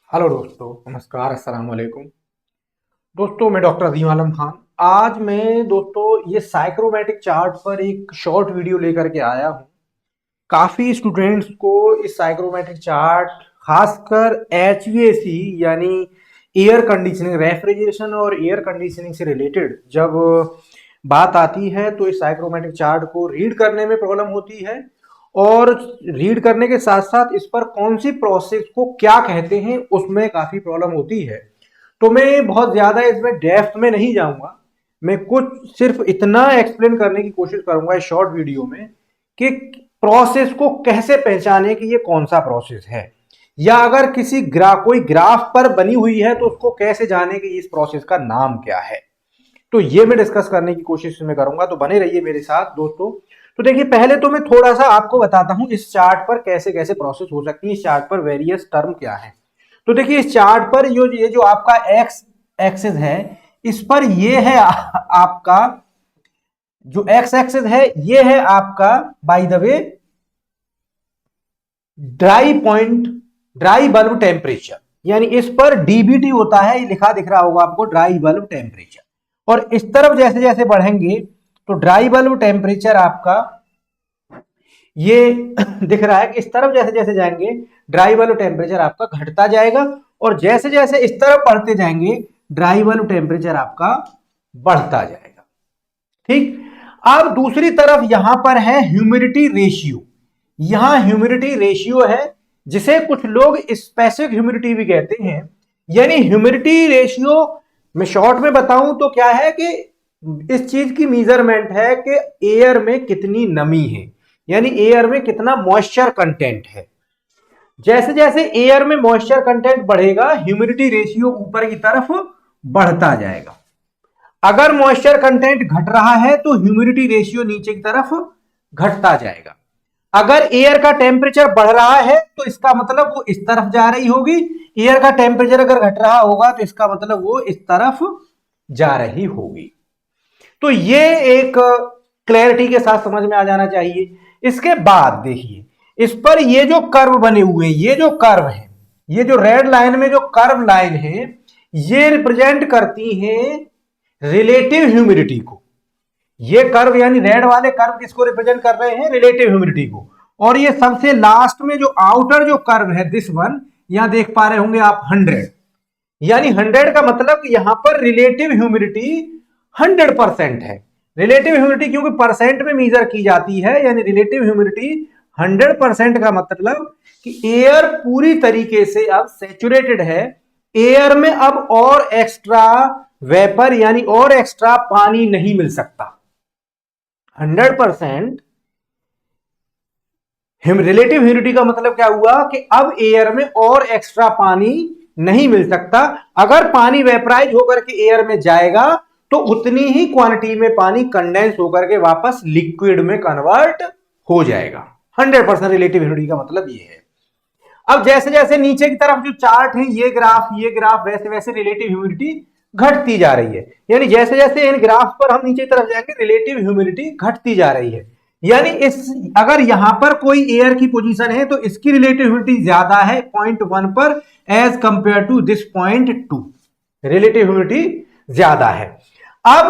Hello दोस्तों, नमस्कार, अस्सलाम वालेकुम। दोस्तों, मैं डॉक्टर अजीम आलम खान। आज मैं दोस्तों ये साइक्रोमेटिक चार्ट पर एक शॉर्ट वीडियो लेकर के आया हूँ। काफ़ी स्टूडेंट्स को इस साइक्रोमेट्रिक चार्ट, खासकर एचवीएसी यानी एयर कंडीशनिंग, रेफ्रिजरेशन और एयर कंडीशनिंग से रिलेटेड जब बात आती है तो इस साइक्रोमेट्रिक चार्ट को रीड करने में प्रॉब्लम होती है। और रीड करने के साथ साथ इस पर कौन सी प्रोसेस को क्या कहते हैं उसमें काफ़ी प्रॉब्लम होती है। तो मैं बहुत ज़्यादा इसमें डेप्थ में नहीं जाऊंगा। मैं कुछ सिर्फ इतना एक्सप्लेन करने की कोशिश करूंगा इस शॉर्ट वीडियो में कि प्रोसेस को कैसे पहचाने कि ये कौन सा प्रोसेस है, या अगर कोई ग्राफ पर बनी हुई है तो उसको कैसे जाने कि इस प्रोसेस का नाम क्या है। तो ये मैं डिस्कस करने की कोशिश में करूंगा, तो बने रहिए मेरे साथ दोस्तों। तो देखिए, पहले तो मैं थोड़ा सा आपको बताता हूं इस चार्ट पर कैसे कैसे प्रोसेस हो सकती है, इस चार्ट पर वेरियस टर्म क्या है। तो देखिए, इस चार्ट पर ये जो आपका एक्स एक्सिस है, इस पर ये है आपका जो एक्स एक्सिस है, ये है आपका by the way dry bulb temperature. यानी इस पर डीबीटी होता है, ये लिखा दिख रहा होगा आपको, ड्राई बल्ब टेम्परेचर। और इस तरफ जैसे जैसे बढ़ेंगे तो ड्राई बल्ब टेम्परेचर आपका ये दिख रहा है कि इस तरफ जैसे जैसे जाएंगे ड्राई बल्ब टेम्परेचर आपका घटता जाएगा, और जैसे जैसे इस तरफ बढ़ते जाएंगे ड्राई बल्ब टेम्परेचर आपका बढ़ता जाएगा। ठीक। अब दूसरी तरफ यहां पर है ह्यूमिडिटी रेशियो। यहां ह्यूमिडिटी रेशियो है, जिसे कुछ लोग स्पेसिफिक ह्यूमिडिटी भी कहते हैं। यानी ह्यूमिडिटी रेशियो मैं शॉर्ट में बताऊं तो क्या है कि इस चीज की मेजरमेंट है कि एयर में कितनी नमी है, यानी एयर में कितना मॉइस्चर कंटेंट है। जैसे जैसे एयर में मॉइस्चर कंटेंट बढ़ेगा, ह्यूमिडिटी रेशियो ऊपर की तरफ बढ़ता जाएगा। अगर मॉइस्चर कंटेंट घट रहा है तो ह्यूमिडिटी रेशियो नीचे की तरफ घटता जाएगा। अगर एयर का टेम्परेचर बढ़ रहा है तो इसका मतलब वो इस तरफ जा रही होगी। एयर का टेम्परेचर अगर घट रहा होगा तो इसका मतलब वो इस तरफ जा रही होगी। तो ये एक क्लैरिटी के साथ समझ में आ जाना चाहिए। इसके बाद देखिए, इस पर ये जो कर्व बने हुए हैं, ये जो कर्व है, ये जो रेड लाइन में जो कर्व लाइन है, ये रिप्रेजेंट करती हैं रिलेटिव ह्यूमिडिटी को। ये कर्व यानी रेड वाले कर्व किसको रिप्रेजेंट कर रहे हैं? रिलेटिव ह्यूमिडिटी को। और ये सबसे लास्ट में जो आउटर जो कर्व है, दिस वन, यहां देख पा रहे होंगे आप 100। यानी 100 का मतलब यहां पर रिलेटिव ह्यूमिडिटी 100% है। रिलेटिव ह्यूमिडिटी क्योंकि परसेंट में मेजर की जाती है, यानी रिलेटिव ह्यूमिडिटी 100% का मतलब कि एयर पूरी तरीके से अब सेचुरेटेड है। एयर में अब और एक्स्ट्रा वेपर यानी और एक्स्ट्रा पानी नहीं मिल सकता। 100% रिलेटिव ह्यूमिडिटी का मतलब क्या हुआ कि अब एयर में और एक्स्ट्रा पानी नहीं मिल सकता। अगर पानी वेपराइज होकर के एयर में जाएगा तो उतनी ही क्वांटिटी में पानी कंडेंस होकर के वापस लिक्विड में कन्वर्ट हो जाएगा। 100% रिलेटिव ह्यूमिडिटी का मतलब ये है। अब जैसे जैसे नीचे की तरफ जो चार्ट है, ये ग्राफ वैसे वैसे रिलेटिव ह्यूमिडिटी घटती जा रही है। यानी जैसे जैसे इन ग्राफ पर हम नीचे की तरफ जाएंगे रिलेटिव ह्यूमिडिटी घटती जा रही है। यानी इस अगर यहां पर कोई एयर की पोजीशन है तो इसकी रिलेटिव ह्यूमिडिटी ज्यादा है 0.1 पर, as compare to this 0.2। Relative humidity ज्यादा है। अब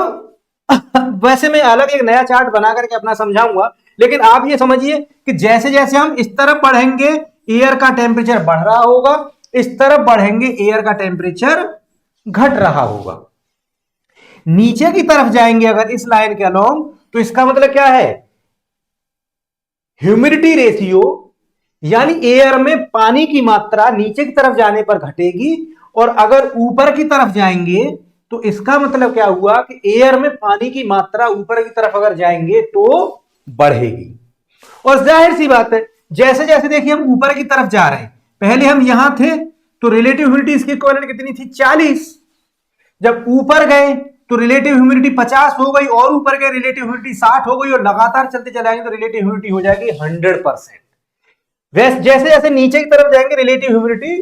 वैसे मैं अलग एक नया चार्ट बना करके अपना समझाऊंगा, लेकिन आप ये समझिए कि जैसे जैसे हम इस तरफ बढ़ेंगे एयर का टेम्परेचर बढ़ रहा होगा, इस तरफ बढ़ेंगे एयर का टेम्परेचर घट रहा होगा। नीचे की तरफ जाएंगे अगर इस लाइन के अलोंग तो इसका मतलब क्या है? ह्यूमिडिटी रेशियो यानी एयर में पानी की मात्रा नीचे की तरफ जाने पर घटेगी, और अगर ऊपर की तरफ जाएंगे तो इसका मतलब क्या हुआ कि एयर में पानी की मात्रा ऊपर की तरफ अगर जाएंगे तो बढ़ेगी। और जाहिर सी बात है, जैसे जैसे देखिए हम ऊपर की तरफ जा रहे हैं, पहले हम यहां थे तो रिलेटिव ह्यूमिडिटी इसकी इक्विवेलेंट कितनी थी? 40। जब ऊपर गए तो रिलेटिव ह्यूमिडिटी 50 हो गई, और ऊपर गए रिलेटिव ह्यूमिडिटी 60 हो गई, और लगातार चलते चलाएंगे तो रिलेटिव ह्यूमिडिटी हो जाएगी 100%। जैसे जैसे नीचे की तरफ जाएंगे रिलेटिव ह्यूमिडिटी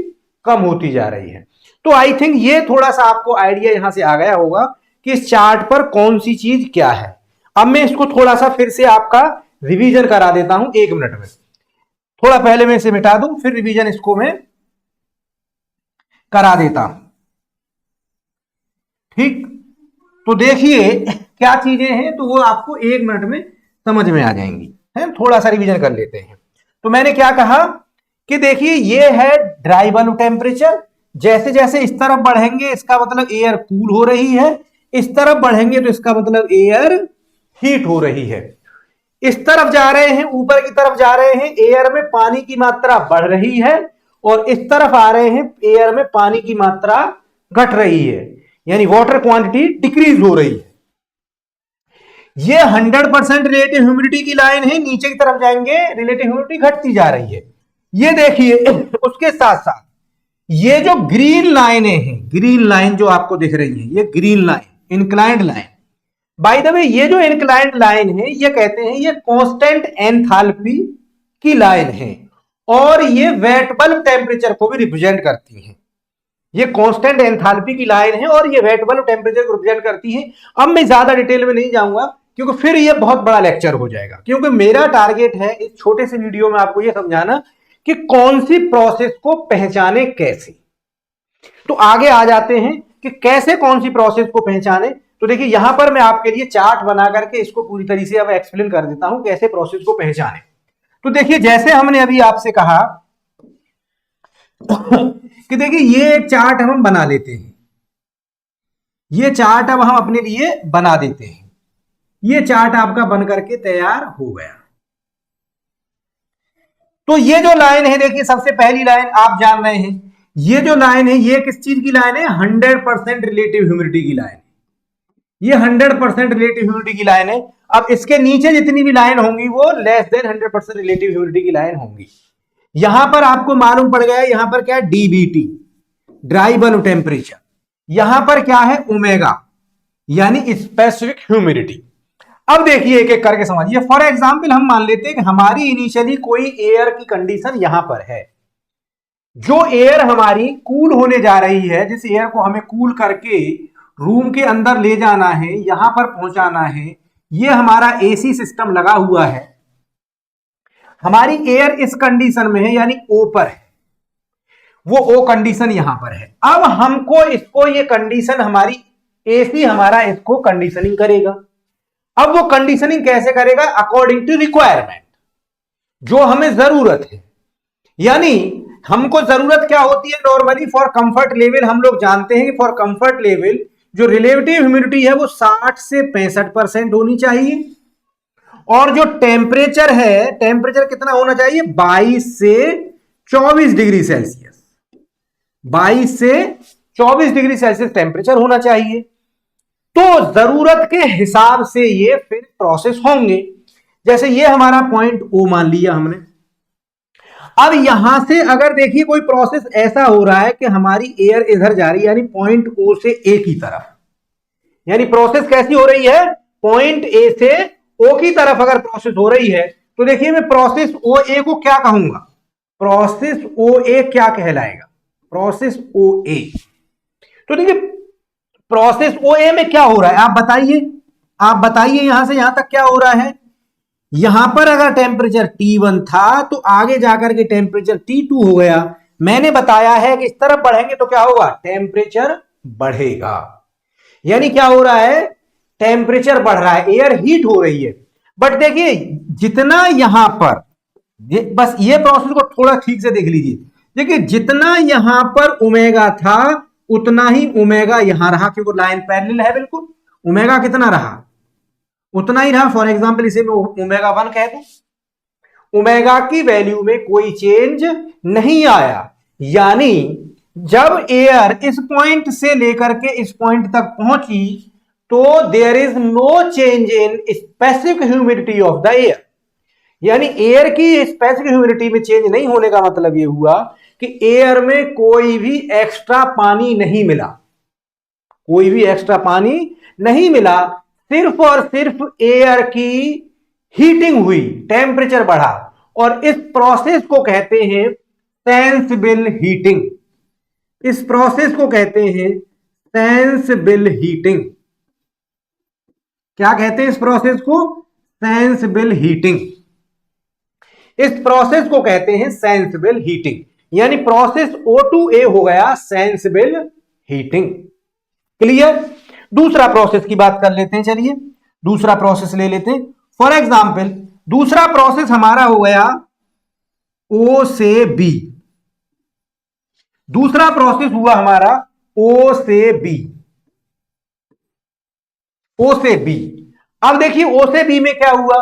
कम होती जा रही है। तो आई थिंक ये थोड़ा सा आपको आइडिया यहां से आ गया होगा कि इस चार्ट पर कौन सी चीज क्या है। अब मैं इसको थोड़ा सा फिर से आपका रिवीजन करा देता हूं 1 मिनट में। थोड़ा पहले मैं इसे मिटा दूं, फिर रिवीजन इसको मैं करा देता हूं। ठीक, तो देखिए क्या चीजें हैं, तो वो आपको 1 मिनट में समझ में आ जाएंगी, है। थोड़ा सा रिवीजन कर लेते हैं। तो मैंने क्या कहा कि देखिए ये है ड्राई बल्ब टेम्परेचर, जैसे जैसे इस तरफ बढ़ेंगे इसका मतलब एयर कूल हो रही है, इस तरफ बढ़ेंगे तो इसका मतलब एयर हीट हो रही है। इस तरफ जा रहे हैं, ऊपर की तरफ जा रहे हैं, एयर में पानी की मात्रा बढ़ रही है, और इस तरफ आ रहे हैं, एयर में पानी की मात्रा घट रही है, यानी वाटर क्वांटिटी डिक्रीज हो रही है। ये 100% रिलेटिव ह्यूमिडिटी की लाइन है, नीचे की तरफ जाएंगे रिलेटिव ह्यूमिडिटी घटती जा रही है। ये देखिए उसके साथ साथ ये जो ग्रीन लाइनें हैं, ग्रीन लाइन जो आपको दिख रही है, ये green line inclined line, by the way ये जो इंक्लाइंड लाइन है ये कहते हैं ये कांस्टेंट एंथैल्पी की लाइन है, और ये वेट बल्ब टेम्परेचर को भी रिप्रेजेंट करती है। ये कांस्टेंट एंथैल्पी की लाइन है और ये वेट बल्ब टेम्परेचर को रिप्रेजेंट करती है। अब मैं ज्यादा डिटेल में नहीं जाऊंगा क्योंकि फिर ये बहुत बड़ा लेक्चर हो जाएगा, क्योंकि मेरा टारगेट है इस छोटे से वीडियो में आपको ये समझाना कि कौन सी प्रोसेस को पहचाने कैसे। तो आगे आ जाते हैं कि कैसे कौन सी प्रोसेस को पहचाने। तो देखिए यहां पर मैं आपके लिए चार्ट बना करके इसको पूरी तरीके से अब एक्सप्लेन कर देता हूं कैसे प्रोसेस को पहचाने। तो देखिए जैसे हमने अभी आपसे कहा कि देखिए ये एक चार्ट हम बना लेते हैं, ये चार्ट अब हम अपने लिए बना देते हैं। ये चार्ट आपका बन करके तैयार हो गया। तो ये जो लाइन है देखिए सबसे पहली लाइन आप जान रहे हैं, ये जो लाइन है ये किस चीज की लाइन है, 100% रिलेटिव ह्यूमिडिटी की लाइन। ये 100% रिलेटिव ह्यूमिडिटी की लाइन है। अब इसके नीचे जितनी भी लाइन होंगी वो लेस देन 100% रिलेटिव ह्यूमिडिटी की लाइन होंगी। यहां पर आपको मालूम पड़ गया यहां पर क्या है, डीबीटी ड्राई बल्ब टेम्परेचर, यहां पर क्या है ओमेगा यानी स्पेसिफिक ह्यूमिडिटी। अब देखिए एक एक करके समझिए। फॉर एग्जांपल हम मान लेते हैं कि हमारी इनिशियली कोई एयर की कंडीशन यहां पर है, जो एयर हमारी कूल होने जा रही है, जिस एयर को हमें कूल करके रूम के अंदर ले जाना है, यहां पर पहुंचाना है, ये हमारा एसी सिस्टम लगा हुआ है। हमारी एयर इस कंडीशन में है यानी ओ पर है, वो ओ कंडीशन यहां पर है। अब हमको इसको ये कंडीशन हमारी एसी हमारा इसको कंडीशनिंग करेगा। अब वो कंडीशनिंग कैसे करेगा, अकॉर्डिंग टू रिक्वायरमेंट, जो हमें जरूरत है। यानी हमको जरूरत क्या होती है नॉर्मली फॉर कंफर्ट लेवल, हम लोग जानते हैं कि फॉर कंफर्ट लेवल जो रिलेटिव ह्यूमिडिटी है वो 60 से 65% होनी चाहिए, और जो टेम्परेचर है, टेम्परेचर कितना होना चाहिए, 22 से 24 डिग्री सेल्सियस, 22 से 24 डिग्री सेल्सियस टेम्परेचर होना चाहिए। तो जरूरत के हिसाब से ये फिर प्रोसेस होंगे। जैसे ये हमारा पॉइंट ओ मान लिया हमने। अब यहां से अगर देखिए कोई प्रोसेस ऐसा हो रहा है कि हमारी एयर इधर जा रही है, यानी पॉइंट ओ से ए की तरफ, यानी प्रोसेस कैसी हो रही है, पॉइंट ए से ओ की तरफ अगर प्रोसेस हो रही है, तो देखिए मैं प्रोसेस ओ ए को क्या कहूंगा, प्रोसेस ओ ए क्या कहलाएगा, प्रोसेस ओ ए। तो देखिए प्रोसेस ओ ए में क्या हो रहा है आप बताइए, आप बताइए यहां से यहां तक क्या हो रहा है। यहां पर अगर टेम्परेचर T1 था तो आगे जाकर के टेम्परेचर T2 हो गया। मैंने बताया है कि इस तरफ बढ़ेंगे तो क्या होगा, टेम्परेचर बढ़ेगा, यानी क्या हो रहा है, टेम्परेचर बढ़ रहा है, एयर हीट हो रही है। बट देखिए जितना यहां पर बस ये प्रोसेस को थोड़ा ठीक से देख लीजिए, देखिए जितना यहां पर ओमेगा था उतना ही ओमेगा यहां रहा, क्योंकि लाइन पैरेलल है बिल्कुल। ओमेगा कितना रहा, उतना ही रहा। फॉर एग्जांपल इसे मैं ओमेगा 1 कह दूं, ओमेगा की वैल्यू में कोई चेंज नहीं आया। यानी जब एयर इस पॉइंट से लेकर के इस पॉइंट तक पहुंची तो there is no change in specific humidity of the air, यानी एयर की स्पेसिफिक ह्यूमिडिटी में चेंज नहीं होने का मतलब यह हुआ कि एयर में कोई भी एक्स्ट्रा पानी नहीं मिला, कोई भी एक्स्ट्रा पानी नहीं मिला, सिर्फ और सिर्फ एयर की हीटिंग हुई, टेम्परेचर बढ़ा, और इस प्रोसेस को कहते हैं सेंसिबल हीटिंग। इस प्रोसेस को कहते हैं सेंसिबल हीटिंग। क्या कहते हैं इस प्रोसेस को, सेंसिबल हीटिंग। इस प्रोसेस को कहते हैं सेंसिबल हीटिंग। यानी प्रोसेस O2A हो गया सेंसिबल हीटिंग। क्लियर। दूसरा प्रोसेस की बात कर लेते हैं, चलिए दूसरा प्रोसेस ले लेते हैं। फॉर एग्जाम्पल दूसरा प्रोसेस हमारा हो गया O से B। दूसरा प्रोसेस हुआ हमारा O से B। O से B। अब देखिए O से B में क्या हुआ,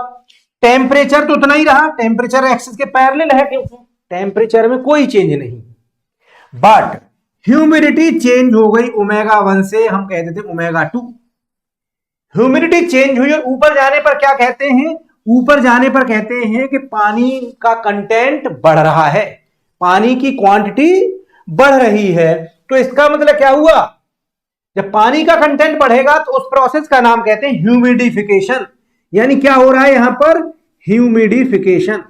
टेम्परेचर तो उतना ही रहा, टेम्परेचर एक्सिस के पैरेलल है, क्योंकि टेम्परेचर में कोई चेंज नहीं, बट ह्यूमिडिटी चेंज हो गई ω1 से हम कह देते ω2। ह्यूमिडिटी चेंज हुई और ऊपर जाने पर क्या कहते हैं, ऊपर जाने पर कहते हैं कि पानी का कंटेंट बढ़ रहा है, पानी की क्वांटिटी बढ़ रही है। तो इसका मतलब क्या हुआ, जब पानी का कंटेंट बढ़ेगा तो उस प्रोसेस का नाम कहते हैं ह्यूमिडिफिकेशन। यानी क्या हो रहा है यहां पर, ह्यूमिडिफिकेशन।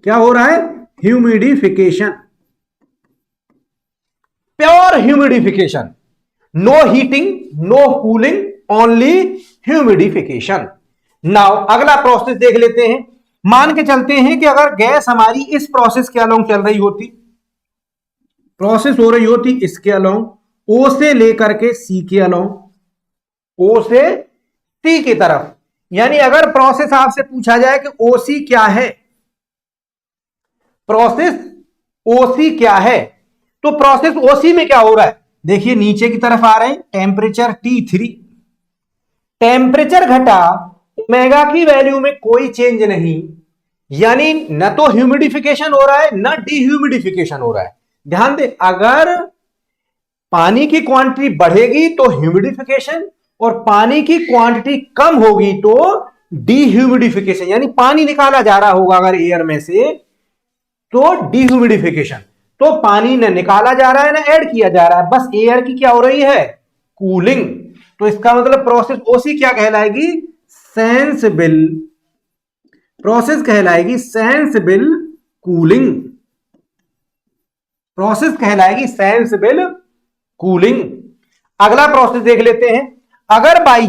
क्या हो रहा है, humidification, pure humidification, no heating no cooling, only humidification. Now अगला प्रोसेस देख लेते हैं। मान के चलते हैं कि अगर गैस हमारी इस प्रोसेस के अलोंग चल रही होती, प्रोसेस हो रही होती इसके अलोंग, ओ से लेकर के सी के अलोंग, ओ से सी की तरफ, यानी अगर प्रोसेस आपसे पूछा जाए कि ओसी क्या है, प्रोसेस ओसी क्या है, तो प्रोसेस ओसी में क्या हो रहा है, देखिए नीचे की तरफ आ रहे हैं, टेम्परेचर T3, टेम्परेचर घटा, ओमेगा की वैल्यू में कोई चेंज नहीं, यानी न तो ह्यूमिडिफिकेशन हो रहा है न डीह्यूमिडिफिकेशन हो रहा है। ध्यान दे, अगर पानी की क्वांटिटी बढ़ेगी तो ह्यूमिडिफिकेशन, और पानी की क्वांटिटी कम होगी तो डीह्यूमिडिफिकेशन, यानी पानी निकाला जा रहा होगा अगर एयर में से तो डीह्यूमिडिफिकेशन। तो पानी न निकाला जा रहा है ना ऐड किया जा रहा है, बस एयर की क्या हो रही है, कूलिंग। तो इसका मतलब प्रोसेस ओसी क्या कहलाएगी, सेंसिबल, प्रोसेस कहलाएगी सेंसिबल कूलिंग, प्रोसेस कहलाएगी सेंसिबल कूलिंग। अगला प्रोसेस देख लेते हैं। अगर बाई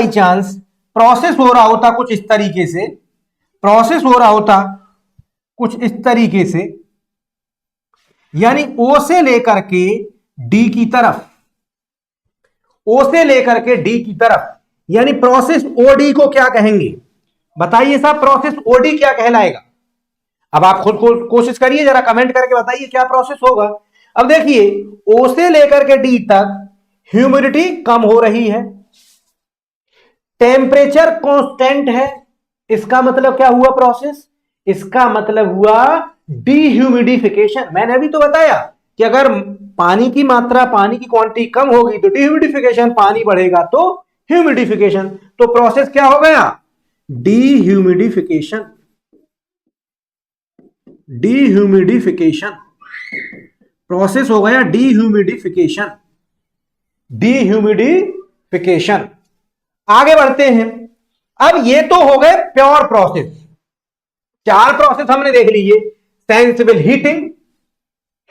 चांस प्रोसेस हो रहा होता कुछ इस तरीके से, प्रोसेस हो रहा होता कुछ इस तरीके से, यानी O से लेकर के D की तरफ, O से लेकर के D की तरफ, यानी प्रोसेस OD को क्या कहेंगे, बताइए साहब, प्रोसेस OD क्या कहलाएगा। अब आप खुद को कोशिश करिए, जरा कमेंट करके बताइए क्या प्रोसेस होगा। अब देखिए O से लेकर के D तक ह्यूमिडिटी कम हो रही है, टेम्परेचर कांस्टेंट है, इसका मतलब क्या हुआ प्रोसेस, इसका मतलब हुआ डीह्यूमिडिफिकेशन। मैंने अभी तो बताया कि अगर पानी की मात्रा, पानी की क्वांटिटी कम होगी तो डीह्यूमिडिफिकेशन, पानी बढ़ेगा तो ह्यूमिडिफिकेशन। तो प्रोसेस क्या हो गया, डीह्यूमिडिफिकेशन, डीह्यूमिडिफिकेशन, प्रोसेस हो गया डीह्यूमिडिफिकेशन, डीह्यूमिडिफिकेशन। आगे बढ़ते हैं। अब ये तो हो गए प्योर प्रोसेस, चार प्रोसेस हमने देख लीजिए, sensible heating,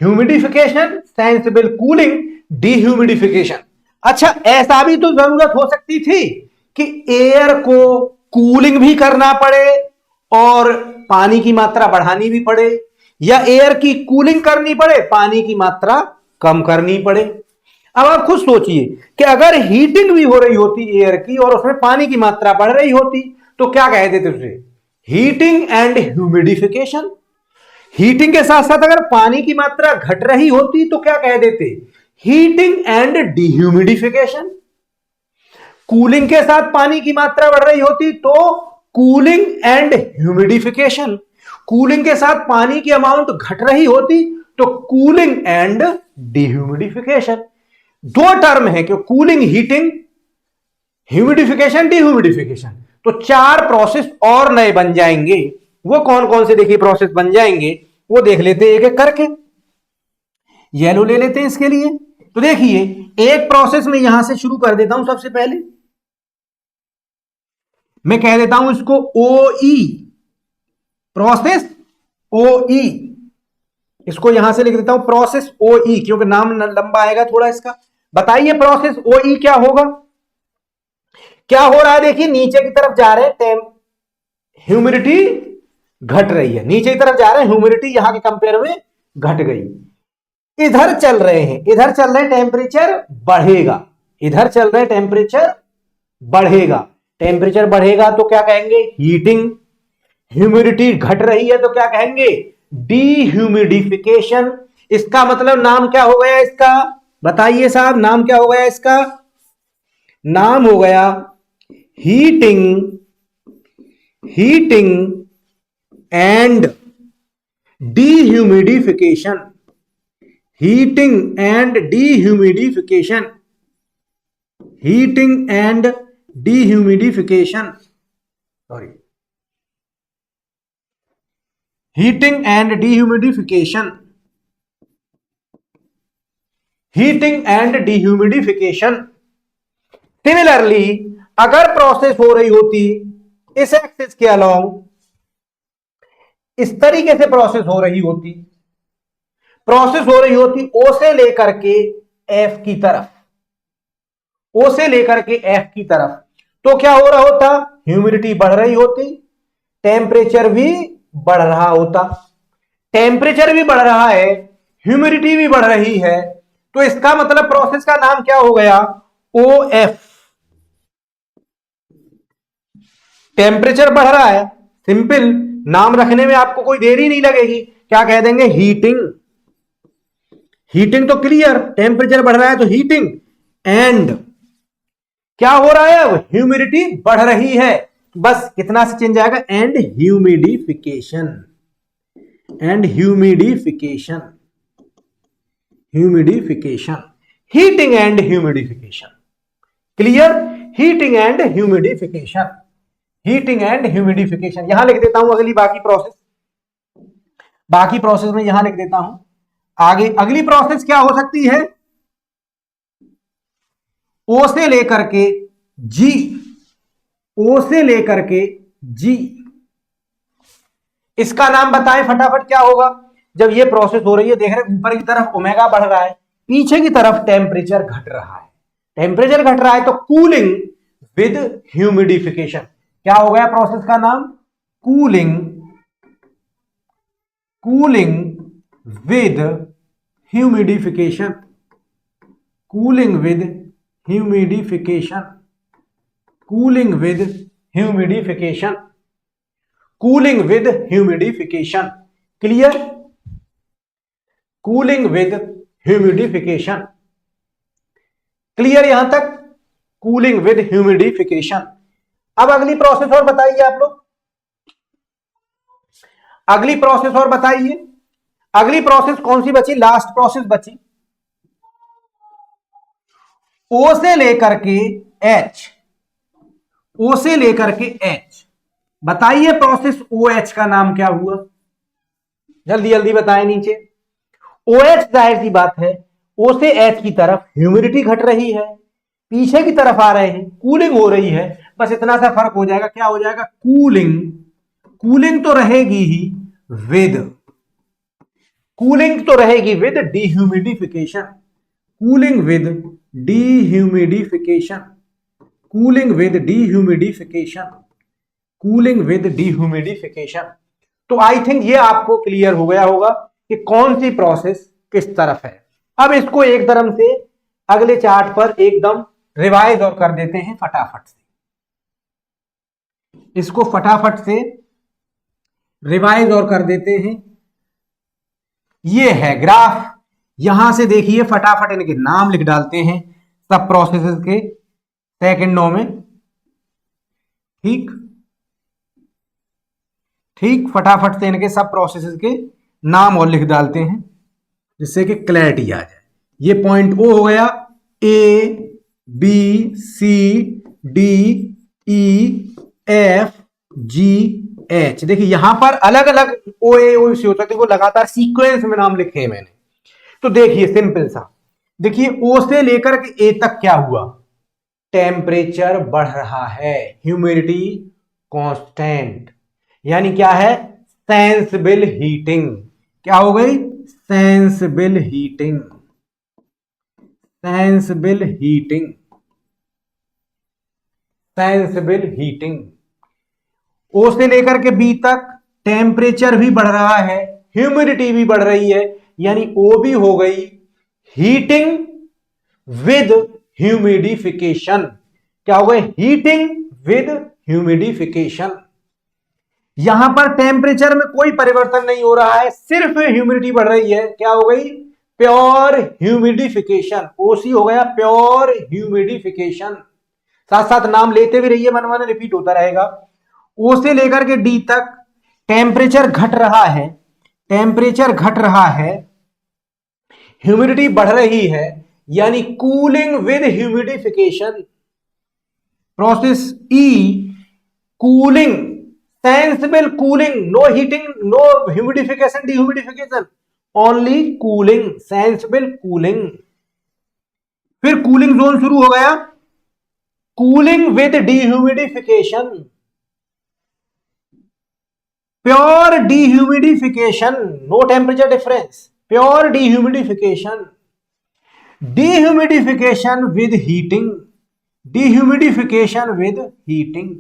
humidification, sensible cooling, dehumidification. अच्छा, ऐसा भी तो जरूरत हो सकती थी कि एयर को कूलिंग भी करना पड़े और पानी की मात्रा बढ़ानी भी पड़े, या एयर की कूलिंग करनी पड़े, पानी की मात्रा कम करनी पड़े। अब आप खुद सोचिए कि अगर हीटिंग भी हो रही होती एयर की और उसमें पानी की मात्रा बढ़ रही होती तो क्या कह देते उसे, हीटिंग एंड ह्यूमिडिफिकेशन। हीटिंग के साथ साथ अगर पानी की मात्रा घट रही होती तो क्या कह देते, हीटिंग एंड डीह्यूमिडिफिकेशन। कूलिंग के साथ पानी की मात्रा बढ़ रही होती तो कूलिंग एंड ह्यूमिडिफिकेशन। कूलिंग के साथ पानी की अमाउंट घट रही होती तो कूलिंग एंड डीह्यूमिडिफिकेशन। दो टर्म है कि कूलिंग, हीटिंग, ह्यूमिडिफिकेशन, डीह्यूमिडिफिकेशन। तो चार प्रोसेस और नए बन जाएंगे। वो कौन कौन से देखिए प्रोसेस बन जाएंगे, वो देख लेते हैं एक एक करके। येलो ले लेते हैं इसके लिए। तो देखिए एक प्रोसेस में यहां से शुरू कर देता हूं। सबसे पहले मैं कह देता हूं इसको OE, प्रोसेस OE, इसको यहां से लिख देता हूं प्रोसेस OE, क्योंकि नाम लंबा आएगा थोड़ा इसका। बताइए प्रोसेस OE क्या होगा, क्या हो रहा है, देखिए नीचे की तरफ जा रहे हैं, ह्यूमिडिटी घट रही है, नीचे की तरफ जा रहे हैं, ह्यूमिडिटी यहां के कंपेयर में घट गई। इधर चल रहे हैं, इधर चल रहे हैं, टेम्परेचर बढ़ेगा, इधर चल रहे हैं, टेम्परेचर बढ़ेगा। टेम्परेचर बढ़ेगा तो क्या कहेंगे? हीटिंग। ह्यूमिडिटी घट रही है तो क्या कहेंगे? डीह्यूमिडिफिकेशन। इसका मतलब नाम क्या हो गया इसका? बताइए साहब, नाम क्या हो गया इसका? नाम हो गया heating, heating and dehumidification. Heating and dehumidification, heating and dehumidification, sorry, heating and dehumidification, heating and dehumidification. Similarly अगर प्रोसेस हो रही होती इस एक्सिस के अलोंग, इस तरीके से प्रोसेस हो रही होती, प्रोसेस हो रही होती ओ से लेकर के एफ की तरफ, ओ से लेकर के एफ की तरफ, तो क्या हो रहा होता? ह्यूमिडिटी बढ़ रही होती, टेम्परेचर भी बढ़ रहा होता। टेम्परेचर भी बढ़ रहा है, ह्यूमिडिटी भी बढ़ रही है, तो इसका मतलब प्रोसेस का नाम क्या हो गया? O F. टेम्परेचर बढ़ रहा है, सिंपल, नाम रखने में आपको कोई देरी नहीं लगेगी, क्या कह देंगे? हीटिंग। हीटिंग तो क्लियर, टेम्परेचर बढ़ रहा है तो हीटिंग, एंड क्या हो रहा है? ह्यूमिडिटी बढ़ रही है, बस कितना से चेंज आएगा? And humidification, and humidification, humidification, heating and humidification. Clear? Heating and humidification, heating and humidification. यहां लिख देता हूं अगली बाकी प्रोसेस, बाकी प्रोसेस में यहां लिख देता हूं। आगे अगली प्रोसेस क्या हो सकती है? ओ से लेकर के जी, ओ से लेकर के जी, इसका नाम बताएं फटाफट, क्या होगा? जब ये प्रोसेस हो रही है, देख रहे हैं ऊपर की तरफ ओमेगा बढ़ रहा है, पीछे की तरफ टेम्परेचर घट रहा है, टेम्परेचर घट रहा है तो कूलिंग विद ह्यूमिडिफिकेशन। क्या हो गया प्रोसेस का नाम? Cooling, cooling with humidification, cooling with humidification, cooling with humidification, cooling with humidification. Clear? Cooling with humidification. Clear यहां तक? Cooling with humidification. अब अगली प्रोसेस और बताइए आप लोग, अगली प्रोसेस और बताइए। अगली प्रोसेस कौन सी बची? लास्ट प्रोसेस बची, ओ से लेकर के एच, ओ से लेकर के एच। बताइए प्रोसेस ओ एच का नाम क्या हुआ? जल्दी जल्दी बताएं नीचे। ओ एच, जाहिर सी बात है, ओ से एच की तरफ ह्यूमिडिटी घट रही है, पीछे की तरफ आ रहे हैं, कूलिंग हो रही है, बस इतना सा फर्क हो जाएगा। क्या हो जाएगा? कूलिंग, कूलिंग तो रहेगी ही विद, कूलिंग तो रहेगी with dehumidification, cooling with dehumidification, cooling with dehumidification, cooling with dehumidification. तो आई थिंक ये आपको क्लियर हो गया होगा कि कौन सी प्रोसेस किस तरफ है। अब इसको एक तरफ से अगले चार्ट पर एकदम रिवाइज और कर देते हैं फटाफट से, इसको फटाफट से रिवाइज और कर देते हैं। ये है ग्राफ, यहां से देखिए फटाफट इनके नाम लिख डालते हैं सब प्रोसेसेस के सेकंडों में। ठीक ठीक, फटाफट से इनके सब प्रोसेसेस के नाम और लिख डालते हैं जिससे कि क्लैरिटी आ जाए। ये पॉइंट ओ हो गया, A B C D E F G H. देखिए यहां पर अलग अलग ओ ए ओ सी होता है, वो लगातार सीक्वेंस में नाम लिखे हैं मैंने। तो देखिए सिंपल सा, देखिए ओ से लेकर के ए तक क्या हुआ? टेम्परेचर बढ़ रहा है, ह्यूमिडिटी कांस्टेंट, यानी क्या है? Sensible heating. क्या हो गई? Sensible heating, sensible heating, sensible heating. O से लेकर के बी तक टेम्परेचर भी बढ़ रहा है, ह्यूमिडिटी भी बढ़ रही है, यानी ओ भी हो गई हीटिंग विद ह्यूमिडिफिकेशन। क्या हो गए? Heating with humidification. यहां पर टेम्परेचर में कोई परिवर्तन नहीं हो रहा है, सिर्फ ह्यूमिडिटी बढ़ रही है। क्या हो गई? Pure humidification. ओसी हो गया प्योर ह्यूमिडिफिकेशन। साथ साथ नाम लेते भी रहिए, मन मन रिपीट होता रहेगा। ओ से लेकर के डी तक टेम्परेचर घट रहा है, टेम्परेचर घट रहा है, ह्यूमिडिटी बढ़ रही है, यानी cooling with humidification. Process E cooling, sensible cooling, no heating, no humidification, dehumidification, only cooling, sensible cooling. फिर कूलिंग जोन शुरू हो गया, cooling with dehumidification, pure dehumidification, no temperature difference, pure dehumidification, dehumidification with heating, dehumidification with heating.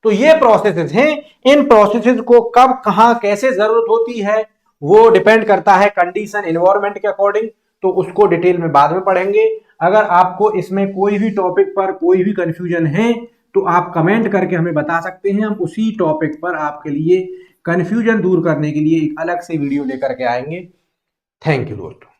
तो ये processes हैं। इन processes को कब कहां कैसे जरूरत होती है वो डिपेंड करता है कंडीशन एनवायरनमेंट के अकॉर्डिंग, तो उसको डिटेल में बाद में पढ़ेंगे। अगर आपको इसमें कोई भी टॉपिक पर कोई भी कंफ्यूजन है तो आप कमेंट करके हमें बता सकते हैं, हम उसी टॉपिक पर आपके लिए कंफ्यूजन दूर करने के लिए एक अलग से वीडियो लेकर के आएंगे। थैंक यू दोस्तों।